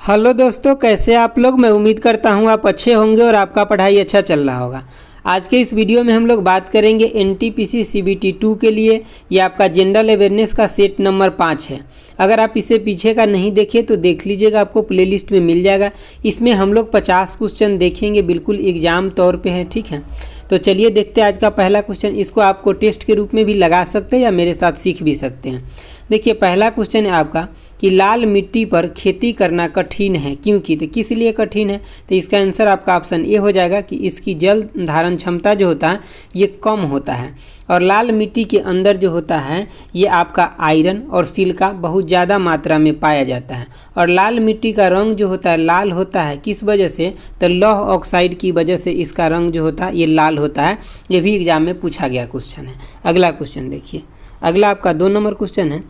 Hello दोस्तों, कैसे आप लोग। मैं उम्मीद करता हूँ आप अच्छे होंगे और आपका पढ़ाई अच्छा चल रहा होगा। आज के इस वीडियो में हम लोग बात करेंगे एनटीपीसी सीबीटी 2 के लिए। ये आपका जनरल अवेयरनेस का सेट नंबर 5 है। अगर आप इसे पीछे का नहीं देखे तो देख लीजिएगा, आपको प्लेलिस्ट में मिल जाएगा। इसमें हम लोग 50 क्वेश्चन देखेंगे, बिल्कुल एग्जाम तौर पे है, ठीक है। तो चलिए देखते हैं आज का पहला क्वेश्चन। इसको आपको टेस्ट के रूप में भी लगा सकते हैं या मेरे साथ सीख भी सकते हैं। देखिए पहला क्वेश्चन है आपका कि लाल मिट्टी पर खेती करना कठिन है, क्योंकि तो किस लिए कठिन है। तो इसका आंसर आपका ऑप्शन ए हो जाएगा कि इसकी जल धारण क्षमता जो होता है ये कम होता है, और लाल मिट्टी के अंदर जो होता है ये आपका आयरन और सिलिका बहुत ज़्यादा मात्रा में पाया जाता है। और लाल मिट्टी का रंग जो होता है लाल होता है, किस वजह से, तो लौह ऑक्साइड की वजह से इसका रंग जो होता है ये लाल होता है। ये भी एग्जाम में पूछा गया क्वेश्चन है। अगला क्वेश्चन देखिए, अगला आपका 2 नंबर क्वेश्चन है।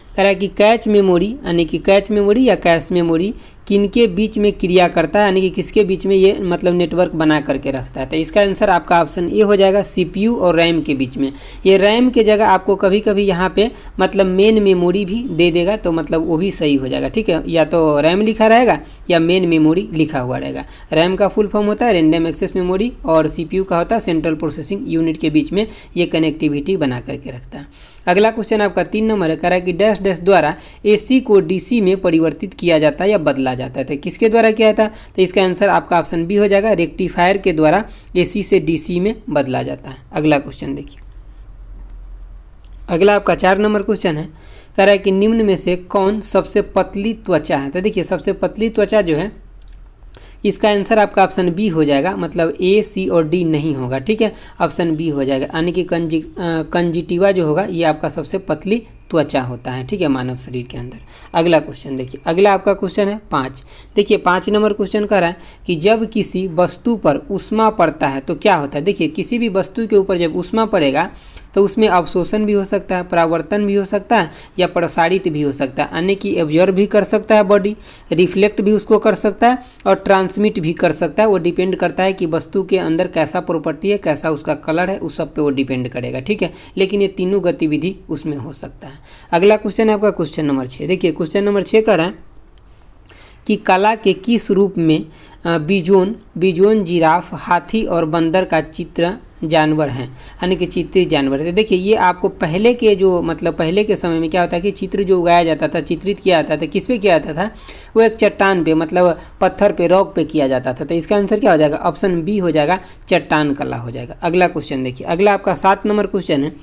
कह रहा है कि कैच मेमोरी यानी कि कैच मेमोरी या कैश मेमोरी किनके बीच में क्रिया करता है, यानी कि किसके बीच में ये मतलब नेटवर्क बना करके रखता है। तो इसका आंसर आपका ऑप्शन ए हो जाएगा सीपीयू और रैम के बीच में। ये रैम के जगह आपको कभी कभी यहाँ पे मतलब मेन मेमोरी भी दे देगा, तो मतलब वो भी सही हो जाएगा, ठीक है। या तो रैम लिखा रहेगा या मेन मेमोरी लिखा हुआ रहेगा। रैम का फुल फॉर्म होता है रैंडम एक्सेस मेमोरी, और सीपीयू का होता है सेंट्रल प्रोसेसिंग यूनिट के बीच में ये कनेक्टिविटी बना करके रखता है। अगला क्वेश्चन आपका 3 नंबर है। कह रहा है कि डैश डैश द्वारा एसी को डीसी में परिवर्तित किया जाता है या बदला जाता है। तो किसके द्वारा किया था, तो इसका आंसर आपका ऑप्शन बी हो जाएगा, रेक्टिफायर के द्वारा एसी से डीसी में बदला जाता है। अगला क्वेश्चन देखिए, अगला आपका 4 नंबर क्वेश्चन है। कह रहा है कि निम्न में से कौन सबसे पतली त्वचा है। तो देखिए सबसे पतली त्वचा जो है इसका आंसर आपका ऑप्शन बी हो जाएगा, मतलब ए सी और डी नहीं होगा, ठीक है। ऑप्शन बी हो जाएगा, यानी कि कंजिटिवा जो होगा ये आपका सबसे पतली त्वचा होता है, ठीक है, मानव शरीर के अंदर। अगला क्वेश्चन देखिए, अगला आपका क्वेश्चन है 5। देखिए 5 नंबर क्वेश्चन कर रहा है कि जब किसी वस्तु पर ऊष्मा पड़ता है तो क्या होता है। देखिए किसी भी वस्तु के ऊपर जब ऊष्मा पड़ेगा तो उसमें अवशोषण भी हो सकता है, परावर्तन भी हो सकता है, या प्रसारित भी हो सकता है, यानी कि एब्जॉर्ब भी कर सकता है बॉडी, रिफ्लेक्ट भी उसको कर सकता है और ट्रांसमिट भी कर सकता है। वो डिपेंड करता है कि वस्तु के अंदर कैसा प्रॉपर्टी है, कैसा उसका कलर है, उस सब पे वो डिपेंड करेगा, ठीक है। लेकिन ये तीनों गतिविधि उसमें हो सकता है। अगला क्वेश्चन है आपका क्वेश्चन नंबर 6। देखिए क्वेश्चन नंबर 6 का है कि कला के किस रूप में बिजोन, जिराफ, हाथी और बंदर का चित्र जानवर हैं, यानी कि चित्रित जानवर है। देखिए ये आपको पहले के जो मतलब पहले के समय में क्या होता है कि चित्र जो उगाया जाता था, चित्रित किया जाता था, किस पे किया जाता था, वो एक चट्टान पे मतलब पत्थर पे, रॉक पे किया जाता था। तो इसका आंसर क्या हो जाएगा, ऑप्शन बी हो जाएगा, चट्टान कला हो जाएगा। अगला क्वेश्चन देखिए, अगला आपका 7 नंबर क्वेश्चन है।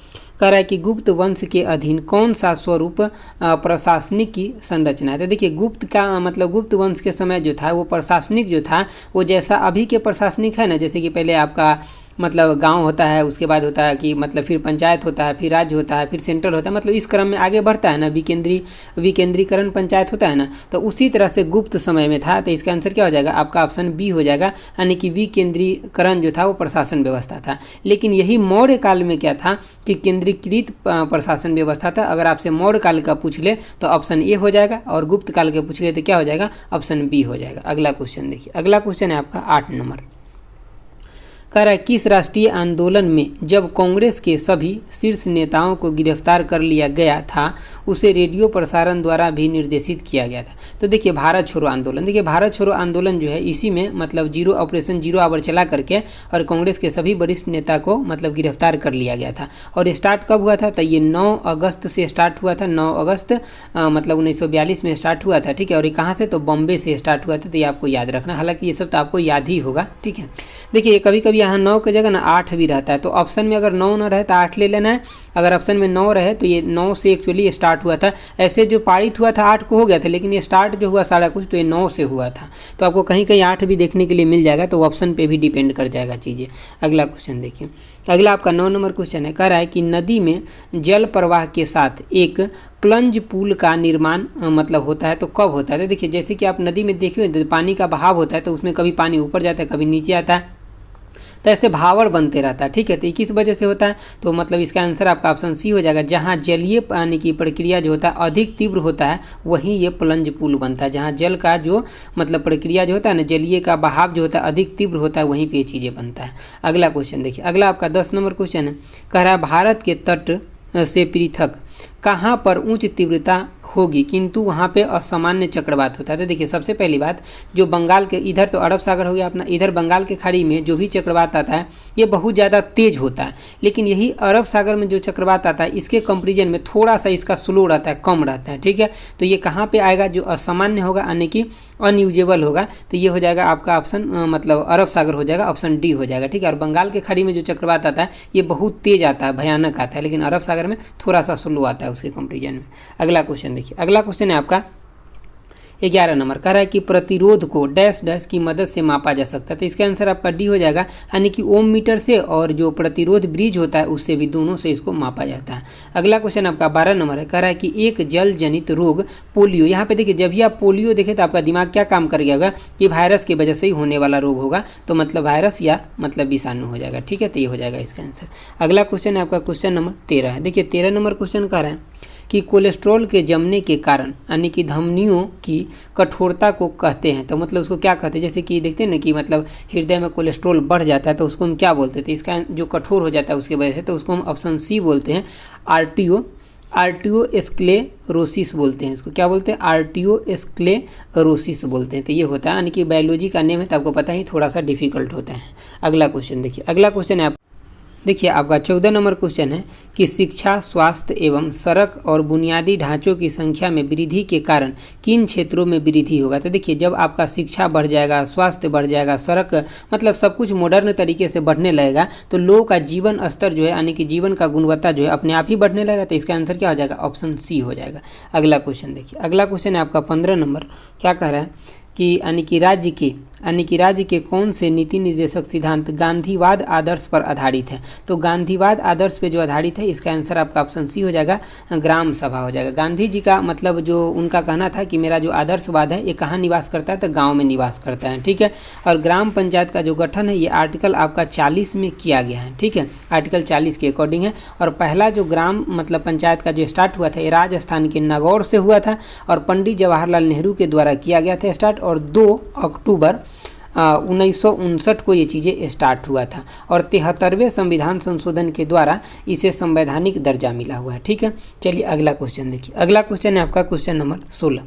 कह रहा है कि गुप्त वंश के अधीन कौन सा स्वरूप प्रशासनिक की संरचना है। तो देखिए गुप्त का मतलब गुप्त वंश के समय जो था वो प्रशासनिक जो था वो जैसा अभी के प्रशासनिक है ना, जैसे कि पहले आपका मतलब गांव होता है, उसके बाद होता है कि मतलब फिर पंचायत होता है, फिर राज्य होता है, फिर सेंट्रल होता है, मतलब इस क्रम में आगे बढ़ता है ना, विकेंद्रीकरण पंचायत होता है ना, तो उसी तरह से गुप्त समय में था। तो इसका आंसर क्या हो जाएगा, आपका ऑप्शन बी हो जाएगा, यानी कि विकेंद्रीकरण जो था वो प्रशासन व्यवस्था था। लेकिन यही मौर्य काल में क्या था कि केंद्रीकृत प्रशासन व्यवस्था था। अगर आपसे मौर्य काल का पूछ ले तो ऑप्शन ए हो जाएगा, और गुप्त काल के पूछ ले तो क्या हो जाएगा, ऑप्शन बी हो जाएगा। अगला क्वेश्चन देखिए, अगला क्वेश्चन है आपका 8 नंबर। कह रहा है किस राष्ट्रीय आंदोलन में जब कांग्रेस के सभी शीर्ष नेताओं को गिरफ्तार कर लिया गया था उसे रेडियो प्रसारण द्वारा भी निर्देशित किया गया था। तो देखिए भारत छोड़ो आंदोलन, देखिए भारत छोड़ो आंदोलन जो है इसी में मतलब ऑपरेशन जीरो आवर चला करके और कांग्रेस के सभी वरिष्ठ नेता को मतलब गिरफ्तार कर लिया गया था। और स्टार्ट कब हुआ था, तो ये 9 अगस्त से स्टार्ट हुआ था। 9 अगस्त मतलब 1942 में स्टार्ट हुआ था, ठीक है। और ये कहाँ से, तो बॉम्बे से स्टार्ट हुआ था। तो ये आपको याद रखना, हालांकि ये सब तो आपको याद ही होगा, ठीक है। देखिए कभी कभी यहाँ 9 की जगह ना 8 भी रहता है, तो ऑप्शन में अगर 9 ना रहे तो 8 ले लेना है। अगर ऑप्शन में 9 रहे तो ये 9 से एक्चुअली स्टार्ट हुआ था। ऐसे जो पारित हुआ था 8 को हो गया था, लेकिन ये स्टार्ट जो हुआ सारा कुछ तो ये 9 से हुआ था। तो आपको कहीं कहीं 8 भी देखने के लिए मिल जाएगा, तो ऑप्शन पे भी डिपेंड कर जाएगा चीज़ें। अगला क्वेश्चन देखिए, अगला आपका 9 नंबर क्वेश्चन है। कह रहा है कि नदी में जल प्रवाह के साथ एक प्लंज पुल का निर्माण मतलब होता है तो कब होता है। तो देखिए जैसे कि आप नदी में देखिए तो पानी का बहाव होता है, तो उसमें कभी पानी ऊपर जाता है कभी नीचे आता है, तो ऐसे भावर बनते रहता है, ठीक है। तो किस वजह से होता है, तो मतलब इसका आंसर आपका ऑप्शन सी हो जाएगा, जहाँ जलीय पानी की प्रक्रिया जो होता है अधिक तीव्र होता है वहीं ये प्लंज पुल बनता है। जहाँ जल का जो मतलब प्रक्रिया जो होता है ना, जलीय का बहाव जो होता है अधिक तीव्र होता है, वहीं पे ये चीज़ें बनता है। अगला क्वेश्चन देखिए, अगला आपका 10 नंबर क्वेश्चन है। कह रहा है भारत के तट से पृथक कहाँ पर उच्च तीव्रता होगी किंतु वहाँ पे असामान्य चक्रवात होता है। तो देखिए सबसे पहली बात, जो बंगाल के इधर तो अरब सागर हो गया अपना, इधर बंगाल के खाड़ी में जो भी चक्रवात आता है ये बहुत ज़्यादा तेज होता है, लेकिन यही अरब सागर में जो चक्रवात आता है इसके कंपेरिजन में थोड़ा सा इसका स्लो रहता है, कम रहता है। ठीक है, तो ये कहाँ पे आएगा, जो असामान्य होगा यानी कि अनयूजेबल होगा, तो ये हो जाएगा आपका ऑप्शन मतलब अरब सागर हो जाएगा, ऑप्शन डी हो जाएगा। ठीक है, और बंगाल के खाड़ी में जो चक्रवात आता है ये बहुत तेज आता है, भयानक आता है, लेकिन अरब सागर में थोड़ा सा स्लो आता है उसके कंपेरिजन में। अगला क्वेश्चन देखिए, अगला क्वेश्चन है आपका 11 नंबर, कह रहा है कि प्रतिरोध को डैश डैश की मदद से मापा जा सकता है। तो इसका आंसर आपका डी हो जाएगा, यानी कि ओम मीटर से और जो प्रतिरोध ब्रिज होता है उससे भी, दोनों से इसको मापा जाता है। अगला क्वेश्चन आपका 12 नंबर है, कह रहा है कि एक जल जनित रोग पोलियो। यहाँ पे देखिए जब भी आप पोलियो देखें तो आपका दिमाग क्या काम कर गया होगा कि वायरस की वजह से ही होने वाला रोग होगा, तो मतलब वायरस या मतलब विषाणु हो जाएगा। ठीक है, तो ये हो जाएगा इसका आंसर। अगला क्वेश्चन है आपका क्वेश्चन नंबर 13 है। देखिए 13 नंबर क्वेश्चन कह रहा है कि कोलेस्ट्रॉल के जमने के कारण यानी कि धमनियों की कठोरता को कहते हैं। तो मतलब उसको क्या कहते हैं, जैसे कि देखते हैं ना कि मतलब हृदय में कोलेस्ट्रॉल बढ़ जाता है तो उसको हम क्या बोलते थे, इसका जो कठोर हो जाता है उसकी वजह से, तो उसको हम ऑप्शन सी बोलते हैं, आर्टियोस्क्लेरोसिस बोलते हैं। इसको क्या बोलते हैं, आर्टियोस्क्लेरोसिस बोलते हैं। तो ये होता है, यानी कि बायोलॉजी का नेम है तो आपको पता ही थोड़ा सा डिफिकल्ट होता है। अगला क्वेश्चन देखिए, अगला क्वेश्चन है देखिए आपका 14 नंबर क्वेश्चन है कि शिक्षा, स्वास्थ्य एवं सड़क और बुनियादी ढांचों की संख्या में वृद्धि के कारण किन क्षेत्रों में वृद्धि होगा। तो देखिए जब आपका शिक्षा बढ़ जाएगा, स्वास्थ्य बढ़ जाएगा, सड़क मतलब सब कुछ मॉडर्न तरीके से बढ़ने लगेगा तो लोगों का जीवन स्तर जो है यानी कि जीवन का गुणवत्ता जो है अपने आप ही बढ़ने लगेगा। तो इसका आंसर क्या हो जाएगा, ऑप्शन सी हो जाएगा। अगला क्वेश्चन देखिए, अगला क्वेश्चन है आपका 15 नंबर, क्या कह रहा है कि यानी कि राज्य के कौन से नीति निर्देशक सिद्धांत गांधीवाद आदर्श पर आधारित है। तो गांधीवाद आदर्श पे जो आधारित है इसका आंसर आपका ऑप्शन सी हो जाएगा, ग्राम सभा हो जाएगा। गांधी जी का मतलब जो उनका कहना था कि मेरा जो आदर्शवाद है ये कहाँ निवास करता है, तो गाँव में निवास करता है। ठीक है, और ग्राम पंचायत का जो गठन है ये आर्टिकल आपका 40 में किया गया है। ठीक है, आर्टिकल 40 के अकॉर्डिंग है। और पहला जो ग्राम मतलब पंचायत का जो स्टार्ट हुआ था ये राजस्थान के नागौर से हुआ था और पंडित जवाहरलाल नेहरू के द्वारा किया गया था स्टार्ट, और 2 अक्टूबर 1959 को ये चीज़ें स्टार्ट हुआ था और 73वें संविधान संशोधन के द्वारा इसे संवैधानिक दर्जा मिला हुआ है। ठीक है, चलिए अगला क्वेश्चन देखिए, अगला क्वेश्चन है आपका क्वेश्चन नंबर 16,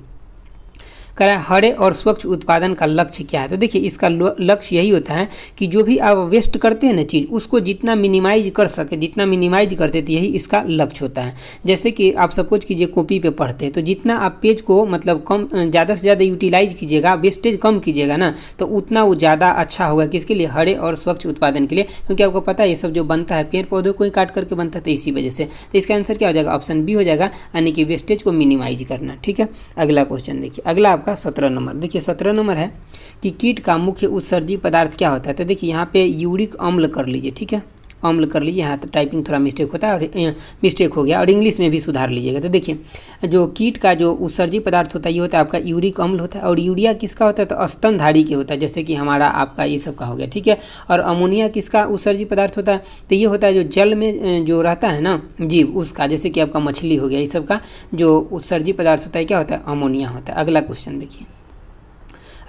कह रहा है हरे और स्वच्छ उत्पादन का लक्ष्य क्या है। तो देखिए इसका लक्ष्य यही होता है कि जो भी आप वेस्ट करते हैं ना चीज़ उसको जितना मिनिमाइज कर सके, जितना मिनिमाइज करते तो यही इसका लक्ष्य होता है। जैसे कि आप सपोज कीजिए कॉपी पे पढ़ते हैं तो जितना आप पेज को मतलब कम ज़्यादा से ज़्यादा यूटिलाइज कीजिएगा, वेस्टेज कम कीजिएगा ना, तो उतना वो ज़्यादा अच्छा होगा। किसके लिए, हरे और स्वच्छ उत्पादन के लिए, क्योंकि आपको पता है ये सब जो बनता है पेड़ पौधों को ही काट करके बनता है, तो इसी वजह से। तो इसका आंसर क्या हो जाएगा, ऑप्शन बी हो जाएगा, यानी कि वेस्टेज को मिनिमाइज करना। ठीक है, अगला क्वेश्चन देखिए, अगला आपका 17 नंबर, देखिए 17 नंबर है कि कीट का मुख्य उत्सर्जी पदार्थ क्या होता है। तो देखिए यहाँ पे यूरिक अम्ल कर लीजिए। ठीक है, अम्ल कर लीजिए, यहाँ तो टाइपिंग थोड़ा मिस्टेक होता है और मिस्टेक हो गया, और इंग्लिश में भी सुधार लीजिएगा। तो देखिए जो कीट का जो उत्सर्जी पदार्थ होता है ये होता है आपका यूरिक अम्ल होता है, और यूरिया किसका होता है, तो स्तनधारी के होता है, जैसे कि हमारा आपका ये सब का हो गया। ठीक है, और अमोनिया किसका उत्सर्जी पदार्थ होता है, तो ये होता है जो जल में जो रहता है ना जीव उसका, जैसे कि आपका मछली हो गया, ये सब का जो उत्सर्जी पदार्थ होता है क्या होता है, अमोनिया होता है। अगला क्वेश्चन देखिए,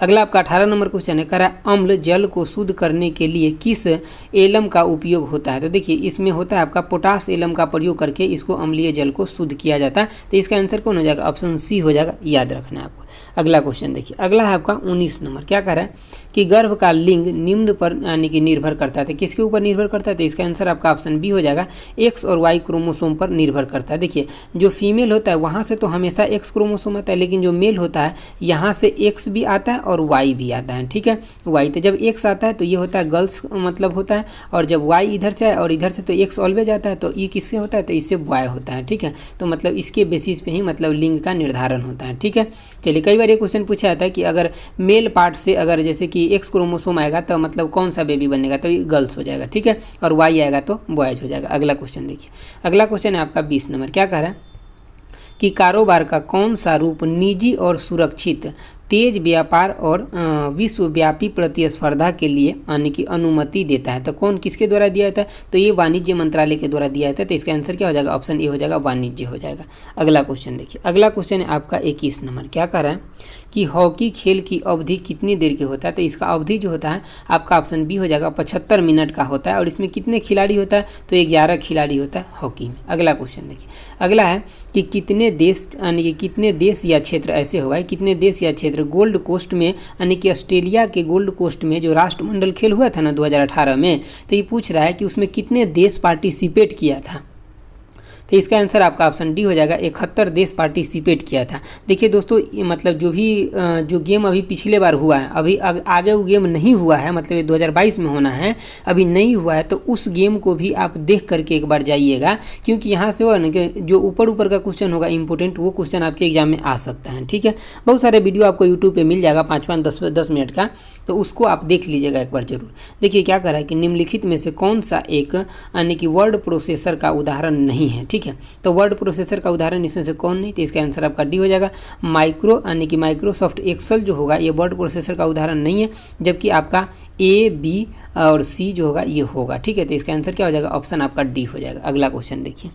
अगला आपका 18 नंबर क्वेश्चन है, कह रहा है अम्ल जल को शुद्ध करने के लिए किस एलम का उपयोग होता है। तो देखिए इसमें होता है आपका पोटास एलम का प्रयोग करके इसको अम्लीय जल को शुद्ध किया जाता है। तो इसका आंसर कौन हो जाएगा, ऑप्शन सी हो जाएगा, याद रखना है आपको। अगला क्वेश्चन देखिए, अगला है आपका 19 नंबर, क्या कह रहा है कि गर्भ का लिंग निम्न पर यानी कि निर्भर करता है। तो किसके ऊपर निर्भर करता है, तो इसका आंसर आपका ऑप्शन बी हो जाएगा, एक्स और वाई क्रोमोसोम पर निर्भर करता है। देखिए जो फीमेल होता है वहाँ से तो हमेशा एक्स क्रोमोसोम आता है, लेकिन जो मेल होता है यहाँ से एक्स भी आता है और वाई भी आता है। ठीक है, वाई तो जब एक्स आता है तो ये होता है गर्ल्स मतलब होता है, और जब वाई इधर से आए और इधर से तो एक्स ऑलवेज आता है, तो ये किससे होता है, तो इससे बॉय होता है। ठीक है, तो मतलब इसके बेसिस पे ही मतलब लिंग का निर्धारण होता है। ठीक है, चलिए कई बार ये क्वेश्चन पूछा जाता है कि अगर मेल पार्ट से अगर जैसे कि एक्स क्रोमोसोम आएगा तो मतलब कौन सा बेबी बनेगा, तो ये गर्ल्स हो जाएगा। ठीक है, और वाई आएगा तो बॉयज हो जाएगा। अगला क्वेश्चन देखिए, अगला क्वेश्चन है आपका 20 नंबर, क्या कह रहा है कि कारोबार का कौन सा रूप निजी और सुरक्षित तेज व्यापार और विश्वव्यापी प्रतिस्पर्धा के लिए आने की अनुमति देता है। तो कौन किसके द्वारा दिया जाता है, तो ये वाणिज्य मंत्रालय के द्वारा दिया जाता है। तो इसका आंसर क्या हो जाएगा, ऑप्शन ए हो जाएगा, वाणिज्य हो जाएगा। अगला क्वेश्चन देखिए, अगला क्वेश्चन है आपका 21 नंबर, क्या कह रहा है कि हॉकी खेल की अवधि कितनी देर की होता है, तो इसका अवधि जो होता है आपका ऑप्शन बी हो जाएगा 75 मिनट का होता है। और इसमें कितने खिलाड़ी होता है, तो 11 खिलाड़ी होता है हॉकी में। अगला क्वेश्चन देखिए, अगला है कि कितने देश यानी कि कितने देश या क्षेत्र ऐसे होगा, कितने देश या क्षेत्र गोल्ड कोस्ट में यानी कि ऑस्ट्रेलिया के गोल्ड कोस्ट में जो राष्ट्रमंडल खेल हुआ था ना 2018 में, तो ये पूछ रहा है कि उसमें कितने देश पार्टिसिपेट किया था। तो इसका आंसर आपका ऑप्शन डी हो जाएगा, 71 देश पार्टिसिपेट किया था। देखिए दोस्तों, मतलब जो गेम अभी पिछले बार हुआ है, अभी आगे वो गेम नहीं हुआ है, मतलब ये 2022 में होना है, अभी नहीं हुआ है, तो उस गेम को भी आप देख करके एक बार जाइएगा, क्योंकि यहाँ से होगा ना कि जो ऊपर का क्वेश्चन होगा इंपॉर्टेंट, वो क्वेश्चन आपके एग्जाम में आ सकता है। ठीक है, बहुत सारे वीडियो आपको यूट्यूब पर मिल जाएगा 5-5, 10 मिनट का, तो उसको आप देख लीजिएगा एक बार जरूर। देखिए क्या कर रहा है कि निम्नलिखित में से कौन सा एक यानी कि वर्ड प्रोसेसर का उदाहरण नहीं है। ठीक है, तो वर्ड प्रोसेसर का उदाहरण इसमें से कौन नहीं, तो इसका आंसर आपका डी हो जाएगा। माइक्रो यानी कि माइक्रोसॉफ्ट एक्सेल जो होगा ये वर्ड प्रोसेसर का उदाहरण नहीं है, जबकि आपका ए, बी और सी जो होगा ये होगा। ठीक है, तो इसका आंसर क्या हो जाएगा, ऑप्शन आपका डी हो जाएगा। अगला क्वेश्चन देखिए,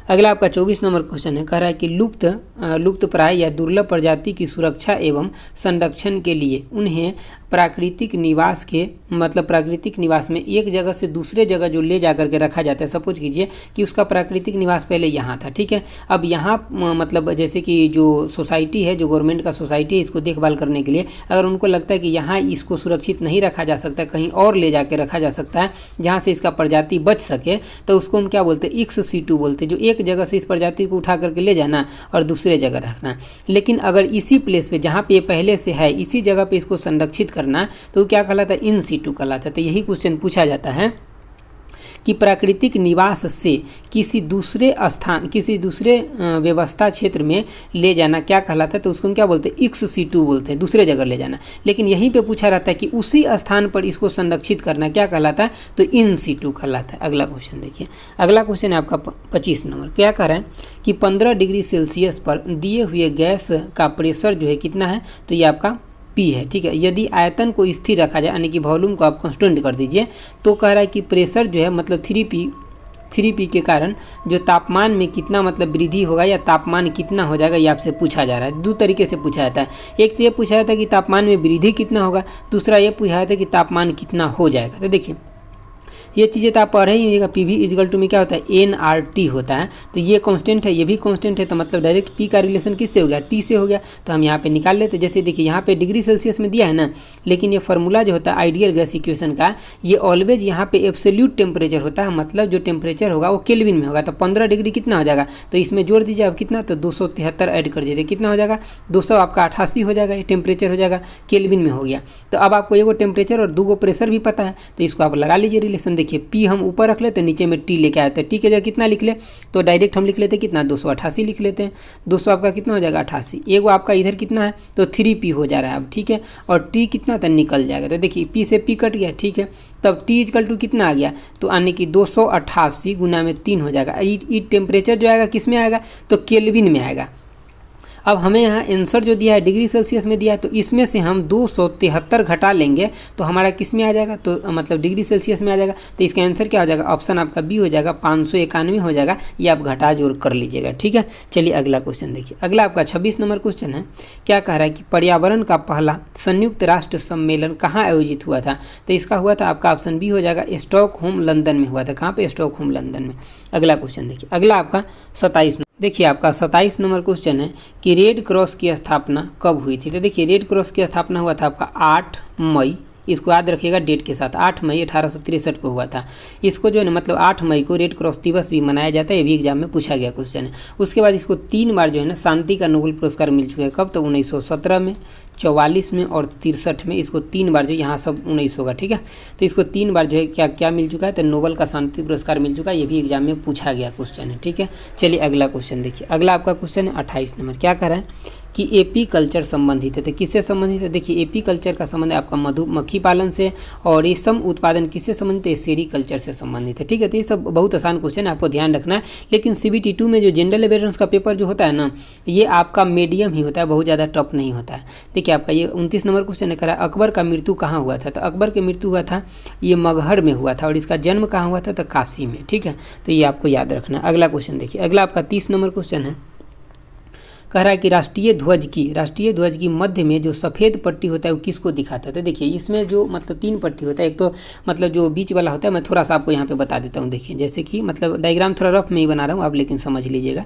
अगला आपका 24 नंबर क्वेश्चन है, कह रहा है कि लुप्त प्राय या दुर्लभ प्रजाति की सुरक्षा एवं संरक्षण के लिए उन्हें प्राकृतिक निवास में एक जगह से दूसरे जगह जो ले जा करके रखा जाता है। सपोज कीजिए कि उसका प्राकृतिक निवास पहले यहाँ था। ठीक है, अब यहाँ मतलब जैसे कि जो सोसाइटी है, जो गवर्नमेंट का सोसाइटी है, इसको देखभाल करने के लिए अगर उनको लगता है कि यहाँ इसको सुरक्षित नहीं रखा जा सकता, कहीं और ले जाके रखा जा सकता है जहाँ से इसका प्रजाति बच सके, तो उसको हम क्या बोलते हैं, एक्स सीटू बोलते हैं। जो एक जगह से इस प्रजाति को उठा करके ले जाना और दूसरे जगह रखना। लेकिन अगर इसी प्लेस पे जहाँ पे ये पहले से है, इसी जगह पे इसको संरक्षित करना, तो क्या कहलाता है, इन सीटू कहलाता है। तो यही क्वेश्चन पूछा जाता है कि प्राकृतिक निवास से किसी दूसरे व्यवस्था क्षेत्र में ले जाना क्या कहलाता है, तो उसको हम क्या बोलते हैं, एक्स सीटू बोलते हैं, दूसरे जगह ले जाना। लेकिन यहीं पे पूछा रहता है कि उसी स्थान पर इसको संरक्षित करना क्या कहलाता है, तो इन सीटू कहलाता है। अगला क्वेश्चन देखिए, अगला क्वेश्चन है आपका 25 नंबर, क्या कह रहा है कि 15 डिग्री सेल्सियस पर दिए हुए गैस का प्रेशर जो है कितना है, तो ये आपका पी है। ठीक है, यदि आयतन को स्थिर रखा जाए यानी कि वॉल्यूम को आप कांस्टेंट कर दीजिए, तो कह रहा है कि प्रेशर जो है मतलब 3P के कारण जो तापमान में कितना मतलब वृद्धि होगा या तापमान कितना हो जाएगा, ये आपसे पूछा जा रहा है। दो तरीके से पूछा जाता है, एक तो ये पूछा जाता है कि तापमान में वृद्धि कितना होगा, दूसरा ये पूछा जाता है कि तापमान कितना हो जाएगा। तो देखिए ये चीज़ें तो आप पढ़ ही होइएगा। पी वी इजगल टू में क्या होता है, NRT होता है, तो ये कांस्टेंट है, ये भी कांस्टेंट है, तो मतलब डायरेक्ट पी का रिलेशन किससे हो गया, टी से हो गया। तो हम यहाँ पे निकाल लेते हैं। जैसे देखिए यहाँ पे डिग्री सेल्सियस में दिया है ना, लेकिन ये फार्मूला जो होता है आइडियल गैस इक्वेशन का, ये ऑलवेज यहाँ पे एब्सोल्यूट टेम्परेचर होता है, मतलब जो टेम्परेचर होगा वो केल्विन में होगा। तो 15 डिग्री कितना हो जाएगा, तो इसमें जोड़ दीजिए आप कितना, तो 273 ऐड कर दीजिए, कितना हो जाएगा, 200 आपका 88 हो जाएगा, ये टेम्परेचर हो जाएगा, केल्विन में हो गया। तो अब आपको एगो टेम्परेचर और दूगो प्रेशर भी पता है, तो इसको आप लगा लीजिए रिलेशन। देखिए पी हम ऊपर रख लेते हैं, नीचे में टी लेके आते हैं। टी के जगह कितना लिख ले, तो डायरेक्ट हम लिख लेते हैं कितना, 288 लिख लेते हैं। 200 आपका कितना हो जाएगा, 88। एगो आपका इधर कितना है, तो 3P हो जा रहा है अब। ठीक है, और टी कितना था, निकल जाएगा। तो देखिए पी से पी कट गया। ठीक है, तब टी इजकल टू कितना आ गया, तो यानी कि 288 गुना में 3 हो जाएगा। ये टेम्परेचर जो आएगा किस में आएगा, तो केल्विन में आएगा। अब हमें यहाँ आंसर जो दिया है डिग्री सेल्सियस में दिया है, तो इसमें से हम 273 घटा लेंगे तो हमारा किस में आ जाएगा, तो मतलब डिग्री सेल्सियस में आ जाएगा। तो इसका आंसर क्या हो जाएगा, ऑप्शन आपका बी हो जाएगा, 591 हो जाएगा। ये आप घटा जोड़ कर लीजिएगा। ठीक है, चलिए अगला क्वेश्चन देखिए। अगला आपका 26 नंबर क्वेश्चन है, क्या कह रहा है कि पर्यावरण का पहला संयुक्त राष्ट्र सम्मेलन कहाँ आयोजित हुआ था, तो इसका हुआ था आपका ऑप्शन बी हो जाएगा, स्टॉकहोम लंदन में हुआ था। कहाँ पे, स्टॉकहोम लंदन में। अगला क्वेश्चन देखिए, अगला आपका 27 देखिए आपका 27 नंबर क्वेश्चन है कि रेड क्रॉस की स्थापना कब हुई थी। तो देखिए रेड क्रॉस की स्थापना हुआ था आपका 8 मई, इसको याद रखिएगा डेट के साथ, 8 मई 1863 को हुआ था। इसको जो है ना मतलब 8 मई को रेड क्रॉस दिवस भी मनाया जाता है, ये भी एग्जाम में पूछा गया क्वेश्चन है। उसके बाद इसको 3 बार जो है ना शांति का नोबेल पुरस्कार मिल चुका है। कब, तो 1917 में, 44 में और 63 में। इसको 3 बार जो यहाँ सब 19 होगा। ठीक है, तो इसको 3 बार जो है क्या मिल चुका है, तो नोबेल का शांति पुरस्कार मिल चुका है। ये भी एग्जाम में पूछा गया क्वेश्चन है। ठीक है, चलिए अगला क्वेश्चन देखिए। अगला आपका क्वेश्चन है 28 नंबर, क्या कर रहा है कि एपी कल्चर संबंधित है। तो किससे संबंधित है, देखिए एपी कल्चर का संबंध है आपका मधुमक्खी पालन से, और रेशम उत्पादन किससे संबंधित है, सेरीकल्चर से संबंधित है। ठीक है, तो ये सब बहुत आसान क्वेश्चन है, आपको ध्यान रखना है। लेकिन CBT 2 में जो जनरल अवेयरनेस का पेपर जो होता है ना, ये आपका मीडियम ही होता है, बहुत ज़्यादा टफ नहीं होता है। देखिए आपका ये 29 नंबर क्वेश्चन है, करा अकबर का मृत्यु कहाँ हुआ था। तो अकबर की मृत्यु हुआ था ये मगहर में हुआ था, और इसका जन्म कहाँ हुआ था, तो काशी में। ठीक है, तो ये आपको याद रखना है। अगला क्वेश्चन देखिए, अगला आपका 30 नंबर क्वेश्चन है, कह रहा है कि राष्ट्रीय ध्वज की मध्य में जो सफ़ेद पट्टी होता है वो किसको दिखाता है। तो देखिए इसमें जो मतलब 3 पट्टी होता है, एक तो मतलब जो बीच वाला होता है, मैं थोड़ा सा आपको यहाँ पे बता देता हूँ। देखिए जैसे कि मतलब डायग्राम थोड़ा रफ में ही बना रहा हूँ आप, लेकिन समझ लीजिएगा।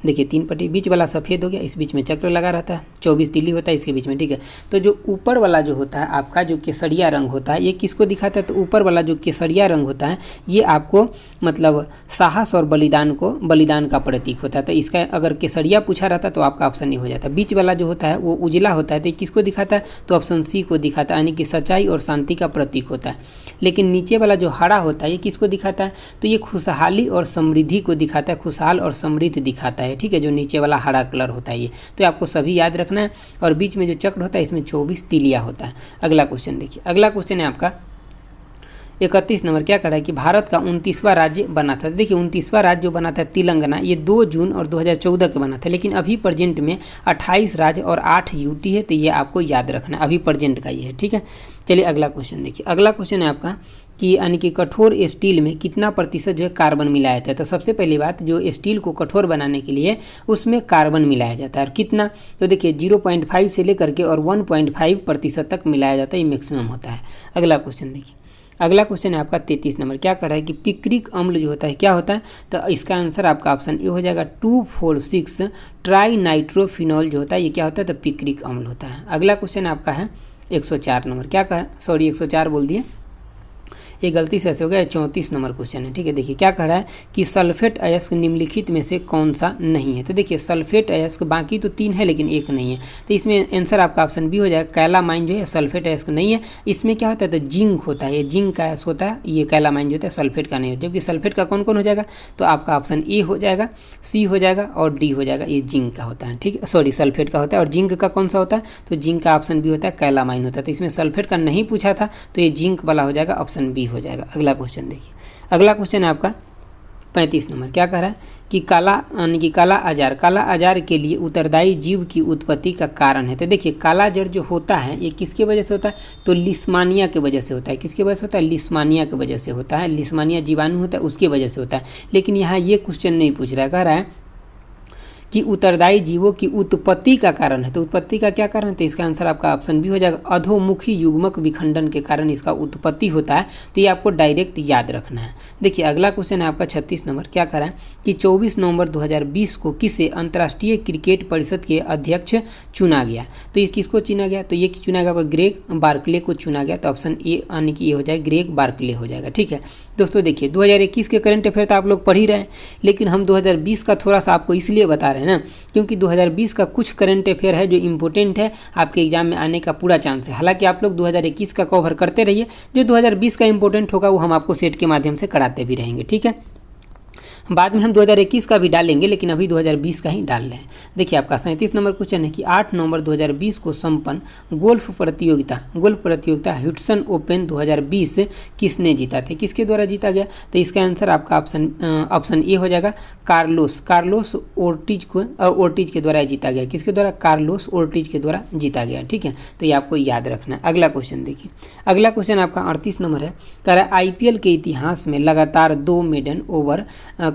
देखिए 3 पट्टी, बीच वाला सफ़ेद हो गया, इस बीच में चक्र लगा रहता है, 24 तिल्ली होता है इसके बीच में, ठीक है। तो जो ऊपर वाला जो होता है आपका जो केसरिया रंग होता है, ये किसको दिखाता है, तो ऊपर वाला जो केसरिया रंग होता है ये आपको मतलब साहस और बलिदान का प्रतीक होता है। तो इसका अगर केसरिया पूछा रहता तो आपका ऑप्शन नहीं हो जाता। बीच वाला जो होता है वो उजला होता है, तो किसको दिखाता है, तो ऑप्शन सी को दिखाता है, यानी कि सच्चाई और शांति का प्रतीक होता है। लेकिन नीचे वाला जो हरा होता है ये किसको दिखाता है, तो ये खुशहाली और समृद्धि को दिखाता है, खुशहाल और समृद्ध दिखाता है, ठीक है, जो नीचे वाला हरा कलर होता है ये। तो आपको सभी याद रखना है। और बीच में जो चक्र होता है इसमें 24 तिलिया होता है। अगला क्वेश्चन देखिए, अगला क्वेश्चन है आपका 31 नंबर। क्या कर रहा है कि भारत का 29वां राज्य बना था। देखिए 29वां राज्य जो बना था तेलंगाना, ये 2 जून और 2014 के बना था, लेकिन अभी प्रेजेंट में 28 राज्य और 8 यूटी है। तो ये आपको याद रखना है, अभी प्रेजेंट का ये है, ठीक है। चलिए अगला क्वेश्चन देखिए, अगला क्वेश्चन है आपका कि यानी कि कठोर स्टील में कितना प्रतिशत जो है कार्बन मिलाया जाता है। तो सबसे पहली बात, जो स्टील को कठोर बनाने के लिए उसमें कार्बन मिलाया जाता है, और कितना, तो देखिए 0.5 से लेकर के और 1.5% तक मिलाया जाता है, ये मैक्सिमम होता है। अगला क्वेश्चन देखिए, अगला क्वेश्चन है आपका 33 नंबर। क्या कर रहा है कि पिक्रिक अम्ल जो होता है क्या होता है, तो इसका आंसर आपका ऑप्शन ए हो जाएगा 2,4,6 ट्राई नाइट्रोफिनॉल जो होता है ये क्या होता है, तो पिक्रिक अम्ल होता है। अगला क्वेश्चन आपका है 104 नंबर। क्या कर, सॉरी 104 बोल दिए, ये गलती से ऐसे हो गया, 34 नंबर क्वेश्चन है, ठीक है। देखिए क्या कह रहा है कि सल्फेट अयस्क निम्नलिखित में से कौन सा नहीं है। तो देखिए सल्फेट अयस्क बाकी तो 3 है लेकिन एक नहीं है, तो इसमें आंसर आपका ऑप्शन बी हो जाएगा, कैलामाइन जो है सल्फेट अयस्क नहीं है। इसमें क्या होता है, तो जिंक होता है, ये जिंक का अयस्क होता है, ये कैलामाइन जो होता है सल्फेट का नहीं होता। जबकि सल्फेट का कौन कौन हो जाएगा, तो आपका ऑप्शन ए हो जाएगा, सी हो जाएगा और डी हो जाएगा, ये जिंक का होता है, ठीक है, सॉरी सल्फेट का होता है। और जिंक का कौन सा होता है, तो जिंक का ऑप्शन बी होता है, कैलामाइन होता है। तो इसमें सल्फेट का नहीं पूछा था तो ये जिंक वाला हो जाएगा, ऑप्शन बी हो जाएगा। अगला क्वेश्चन देखिए, अगला क्वेश्चन है आपका 35 नंबर। क्या कह रहा है कि काला आजार के लिए उत्तरदायी जीव की उत्पत्ति का कारण है। तो देखिए काला जार जो होता है ये किसके वजह से होता है, तो लिस्मानिया के वजह से होता है। किसके वजह से होता है, लिस्मानिया के वजह से होता है, लिस्मानिया जीवाणु होता है उसके वजह से होता है। लेकिन यहाँ ये क्वेश्चन नहीं पूछ रहा है, कह रहा है कि उत्तरदायी जीवों की उत्पत्ति का कारण है। तो उत्पत्ति का क्या कारण है, तो इसका आंसर आपका ऑप्शन बी हो जाएगा, अधोमुखी युग्मक विखंडन के कारण इसका उत्पत्ति होता है। तो ये आपको डायरेक्ट याद रखना है। देखिए अगला क्वेश्चन है आपका 36 नंबर। क्या कह रहा है कि 24 नवंबर 2020 को किसे अंतर्राष्ट्रीय क्रिकेट परिषद के अध्यक्ष चुना गया। तो ये किसको चुना गया, तो ये चुना गया ग्रेग बार्कले को चुना गया। तो ऑप्शन ए यानी कि ये हो जाएगा, ग्रेग बार्कले हो जाएगा, ठीक है। दोस्तों देखिए 2021 के करंट अफेयर तो आप लोग पढ़ ही रहे हैं, लेकिन हम 2020 का थोड़ा सा आपको इसलिए बता रहे हैं ना क्योंकि 2020 का कुछ करंट अफेयर है जो इंपॉर्टेंट है, आपके एग्जाम में आने का पूरा चांस है। हालांकि आप लोग 2021 का कवर करते रहिए, जो 2020 का इंपॉर्टेंट होगा वो हम आपको सेट के माध्यम से कराते भी रहेंगे, ठीक है। बाद में हम 2021 का भी डालेंगे, लेकिन अभी 2020 का ही डाल रहे हैं। देखिए आपका 37 नंबर क्वेश्चन है कि 8 नवंबर 2020 को संपन्न गोल्फ प्रतियोगिता ह्यूस्टन ओपन 2020 किसने जीता थे, किसके द्वारा जीता गया। तो इसका आंसर आपका ऑप्शन ए हो जाएगा, कार्लोस ओर्टिज के द्वारा जीता गया। किसके द्वारा, कार्लोस ओर्टिज के द्वारा जीता गया, ठीक है। तो ये आपको याद रखना है। अगला क्वेश्चन देखिए, अगला क्वेश्चन आपका 38 नंबर है, कह रहा है आईपीएल के इतिहास में लगातार 2 मेडन ओवर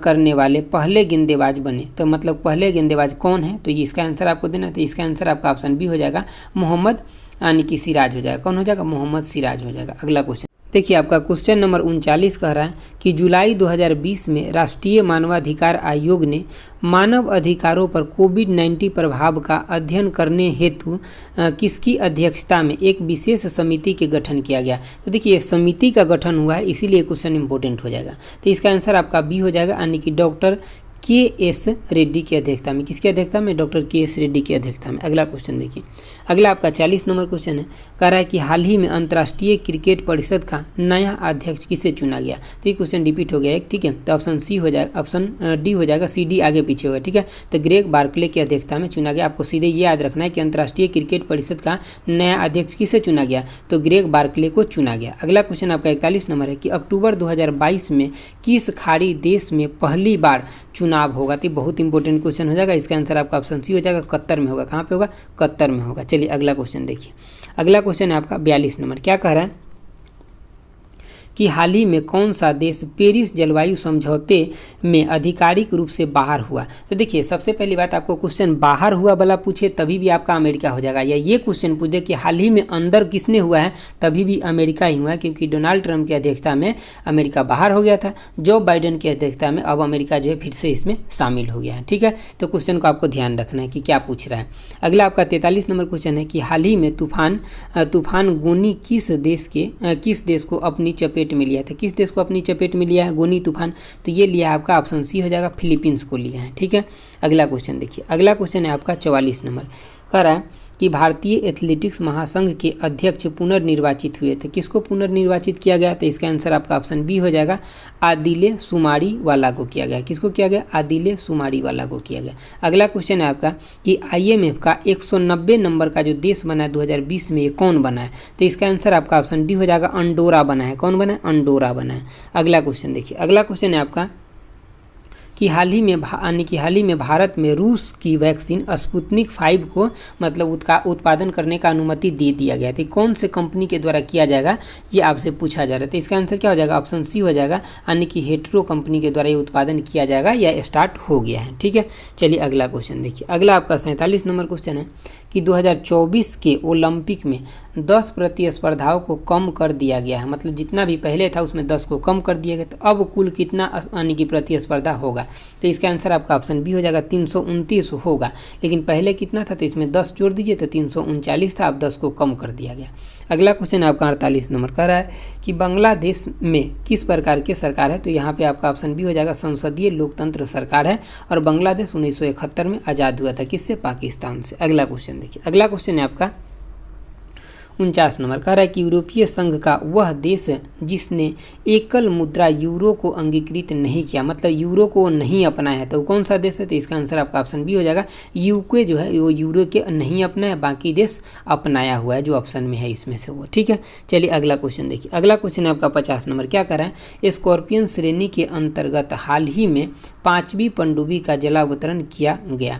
करने वाले पहले गेंदबाज बने। तो मतलब पहले गेंदबाज कौन है, तो ये इसका आंसर आपको देना है। तो इसका आंसर आपका ऑप्शन बी हो जाएगा, मोहम्मद यानी कि सिराज हो जाएगा। कौन हो जाएगा, मोहम्मद सिराज हो जाएगा। अगला क्वेश्चन देखिए आपका क्वेश्चन नंबर 39 कह रहा है कि जुलाई 2020 में राष्ट्रीय मानवाधिकार आयोग ने मानव अधिकारों पर कोविड-19 प्रभाव का अध्ययन करने हेतु किसकी अध्यक्षता में एक विशेष समिति के गठन किया गया। तो देखिए समिति का गठन हुआ है, इसीलिए क्वेश्चन इंपॉर्टेंट हो जाएगा। तो इसका आंसर आपका बी हो जाएगा, यानी कि डॉक्टर के.एस. रेड्डी की अध्यक्षता में। किसकी अध्यक्षता में, डॉक्टर के.एस. रेड्डी की अध्यक्षता में। अगला क्वेश्चन देखिए, अगला आपका 40 नंबर क्वेश्चन है, कह रहा है कि हाल ही में अंतर्राष्ट्रीय क्रिकेट परिषद का नया अध्यक्ष किसे चुना गया। तो ये क्वेश्चन रिपीट हो गया एक, ठीक है। तो ऑप्शन सी हो जाएगा, ऑप्शन डी हो जाएगा, सी डी आगे पीछे होगा, ठीक है। तो ग्रेग बार्कले की अध्यक्षता में चुना गया। आपको सीधे ये याद रखना है कि अंतर्राष्ट्रीय क्रिकेट परिषद का नया अध्यक्ष किसे चुना गया, तो ग्रेग बार्कले को चुना गया। अगला क्वेश्चन आपका 41 नंबर है कि अक्टूबर 2022 में किस खाड़ी देश में पहली बार चुनाव होगा। तो बहुत इंपॉर्टेंट क्वेश्चन हो जाएगा। इसका आंसर आपका ऑप्शन सी हो जाएगा, कतर में होगा। कहाँ पे होगा, कतर में होगा। चलिए अगला क्वेश्चन देखिए, अगला क्वेश्चन है आपका 42 नंबर। क्या कह रहा है कि हाल ही में कौन सा देश पेरिस जलवायु समझौते में आधिकारिक रूप से बाहर हुआ। तो देखिए सबसे पहली बात आपको क्वेश्चन बाहर हुआ वाला पूछे तभी भी आपका अमेरिका हो जाएगा, या ये क्वेश्चन पूछे कि हाल ही में अंदर किसने हुआ है तभी भी अमेरिका ही हुआ है, क्योंकि डोनाल्ड ट्रंप की अध्यक्षता में अमेरिका बाहर हो गया था, जो बाइडेन की अध्यक्षता में अब अमेरिका जो है फिर से इसमें शामिल हो गया है। ठीक है, तो क्वेश्चन को आपको ध्यान रखना है कि क्या पूछ रहा है। अगला आपका 43 नंबर क्वेश्चन है कि हाल ही में तूफान गोनी किस देश को अपनी चपेट में लिया था। किस देश को अपनी चपेट में लिया है गोनी तूफान? तो ये लिया आपका ऑप्शन सी हो जाएगा, फिलीपींस को लिया है। ठीक है, अगला क्वेश्चन देखिए, अगला क्वेश्चन है आपका 44 नंबर, कह रहा है कि भारतीय एथलेटिक्स महासंघ के अध्यक्ष पुनर्निर्वाचित हुए थे। किसको पुनर्निर्वाचित किया गया? तो इसका आंसर आपका ऑप्शन बी हो जाएगा, आदिले सुमारी वाला को किया गया। किसको किया गया? आदिले सुमारी वाला को किया गया। अगला क्वेश्चन है आपका कि IMF का 190 नंबर का जो देश बना है 2020 में, ये कौन बना है? तो इसका आंसर आपका ऑप्शन डी हो जाएगा, अंडोरा बना है। कौन बना है? अंडोरा बना है। अगला क्वेश्चन देखिए, अगला क्वेश्चन है आपका कि हाल ही में भारत में रूस की वैक्सीन स्पुतनिक 5 को मतलब उत्पादन करने का अनुमति दे दिया गया था। कौन से कंपनी के द्वारा किया जाएगा ये आपसे पूछा जा रहा था। इसका आंसर क्या हो जाएगा? ऑप्शन सी हो जाएगा, यानी कि हेट्रो कंपनी के द्वारा ये उत्पादन किया जाएगा या स्टार्ट हो गया है। ठीक है, चलिए अगला क्वेश्चन देखिए, अगला आपका 47 नंबर क्वेश्चन है कि 2024 के ओलंपिक में 10 प्रतिस्पर्धाओं को कम कर दिया गया है। मतलब जितना भी पहले था उसमें 10 को कम कर दिया गया, तो अब कुल कितना यानी कि प्रतिस्पर्धा होगा? तो इसका आंसर आपका ऑप्शन बी हो जाएगा, 329 होगा। लेकिन पहले कितना था? तो इसमें 10 जोड़ दीजिए तो 339 था, अब 10 को कम कर दिया गया। अगला क्वेश्चन आपका 48 नंबर कह रहा है कि बांग्लादेश में किस प्रकार की सरकार है? तो यहाँ पे आपका ऑप्शन बी हो जाएगा, संसदीय लोकतंत्र सरकार है, और बांग्लादेश 1971 में आज़ाद हुआ था। किससे? पाकिस्तान से। अगला क्वेश्चन देखिए, अगला क्वेश्चन है आपका 49 नंबर, कह रहा है कि यूरोपीय संघ का वह देश जिसने एकल मुद्रा यूरो को अंगीकृत नहीं किया, मतलब यूरो को नहीं अपनाया है, तो कौन सा देश है? तो इसका आंसर आपका ऑप्शन बी हो जाएगा, यूके जो है वो यूरो के नहीं अपनाया, बाकी देश अपनाया हुआ है, जो ऑप्शन में है इसमें से वो। ठीक है, चलिए अगला क्वेश्चन देखिए, अगला क्वेश्चन है आपका 50 नंबर, क्या कह रहा है? स्कॉर्पियन श्रेणी के अंतर्गत हाल ही में 5वीं पनडुब्बी का जलावतरण किया गया,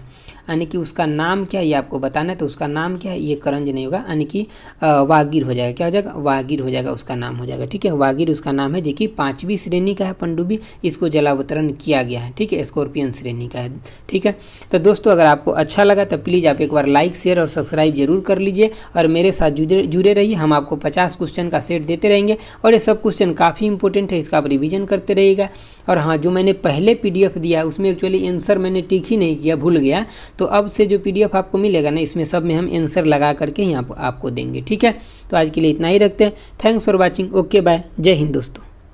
यानी कि उसका नाम क्या है ये आपको बताना है। तो उसका नाम क्या है? ये करंज नहीं होगा, यानी कि वागिर हो जाएगा। क्या हो जाएगा? वागिर हो जाएगा, उसका नाम हो जाएगा। ठीक है, वागिर उसका नाम है, जो कि 5वीं श्रेणी का है पनडुब्बी, इसको जलावतरण किया गया है। ठीक है, स्कॉर्पियन श्रेणी का है। ठीक है, तो दोस्तों अगर आपको अच्छा लगा तो प्लीज़ आप एक बार लाइक शेयर और सब्सक्राइब जरूर कर लीजिए, और मेरे साथ जुड़े रहिए। हम आपको 50 क्वेश्चन का सेट देते रहेंगे, और ये सब क्वेश्चन काफ़ी इंपॉर्टेंट है, इसका आप रिविजन करते रहिएगा। और हाँ, जो मैंने पहले PDF दिया है उसमें एक्चुअली आंसर मैंने टिक ही नहीं किया, भूल गया, तो अब से जो PDF आपको मिलेगा ना, इसमें सब में हम आंसर लगा करके ही आपको देंगे। ठीक है, तो आज के लिए इतना ही रखते हैं। Thanks for watching, okay bye, जय हिंद दोस्तों।